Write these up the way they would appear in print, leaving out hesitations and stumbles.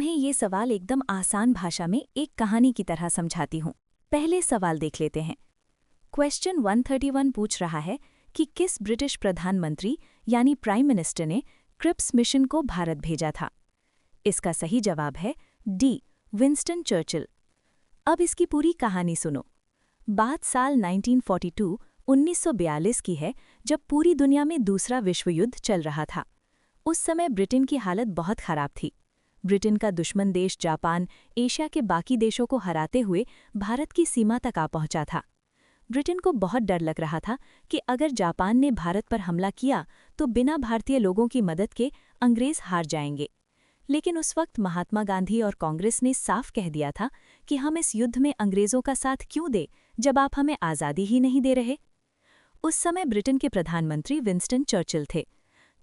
तुम्हें ये सवाल एकदम आसान भाषा में एक कहानी की तरह समझाती हूँ। पहले सवाल देख लेते हैं। क्वेश्चन 131 पूछ रहा है कि किस ब्रिटिश प्रधानमंत्री यानी प्राइम मिनिस्टर ने क्रिप्स मिशन को भारत भेजा था। इसका सही जवाब है डी, विंस्टन चर्चिल। अब इसकी पूरी कहानी सुनो। बात साल 1942 की है, जब पूरी दुनिया में दूसरा विश्व युद्ध चल रहा था। उस समय ब्रिटेन की हालत बहुत खराब थी। ब्रिटेन का दुश्मन देश जापान एशिया के बाकी देशों को हराते हुए भारत की सीमा तक आ पहुंचा था। ब्रिटेन को बहुत डर लग रहा था कि अगर जापान ने भारत पर हमला किया तो बिना भारतीय लोगों की मदद के अंग्रेज हार जाएंगे। लेकिन उस वक्त महात्मा गांधी और कांग्रेस ने साफ कह दिया था कि हम इस युद्ध में अंग्रेजों का साथ क्यों दें जब आप हमें आज़ादी ही नहीं दे रहे। उस समय ब्रिटेन के प्रधानमंत्री विंस्टन चर्चिल थे।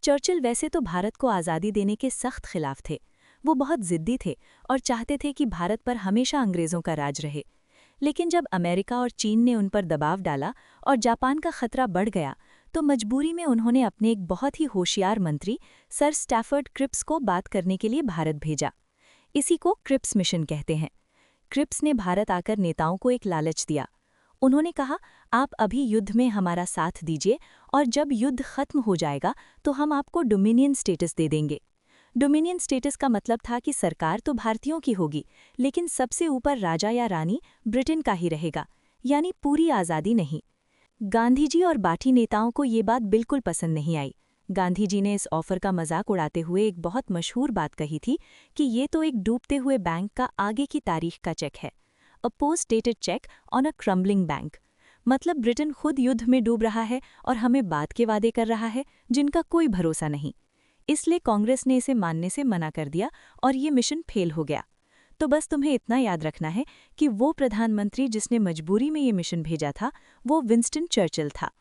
चर्चिल वैसे तो भारत को आज़ादी देने के सख्त खिलाफ थे। वो बहुत जिद्दी थे और चाहते थे कि भारत पर हमेशा अंग्रेज़ों का राज रहे। लेकिन जब अमेरिका और चीन ने उन पर दबाव डाला और जापान का खतरा बढ़ गया, तो मजबूरी में उन्होंने अपने एक बहुत ही होशियार मंत्री सर स्टैफर्ड क्रिप्स को बात करने के लिए भारत भेजा। इसी को क्रिप्स मिशन कहते हैं। क्रिप्स ने भारत आकर नेताओं को एक लालच दिया। उन्होंने कहा, आप अभी युद्ध में हमारा साथ दीजिए और जब युद्ध खत्म हो जाएगा तो हम आपको डोमिनियन स्टेटस दे देंगे। डोमिनियन स्टेटस का मतलब था कि सरकार तो भारतीयों की होगी, लेकिन सबसे ऊपर राजा या रानी ब्रिटेन का ही रहेगा, यानी पूरी आज़ादी नहीं। गांधी जी और बाकी नेताओं को ये बात बिल्कुल पसंद नहीं आई। गांधी जी ने इस ऑफर का मजाक उड़ाते हुए एक बहुत मशहूर बात कही थी कि ये तो एक डूबते हुए बैंक का आगे की तारीख का चेक है, अ post dated cheque on a crumbling bank. मतलब ब्रिटेन खुद युद्ध में डूब रहा है और हमें बाद के वादे कर रहा है जिनका कोई भरोसा नहीं। इसलिए कांग्रेस ने इसे मानने से मना कर दिया और ये मिशन फेल हो गया। तो बस तुम्हें इतना याद रखना है कि वो प्रधानमंत्री जिसने मजबूरी में ये मिशन भेजा था, वो विंस्टन चर्चिल था।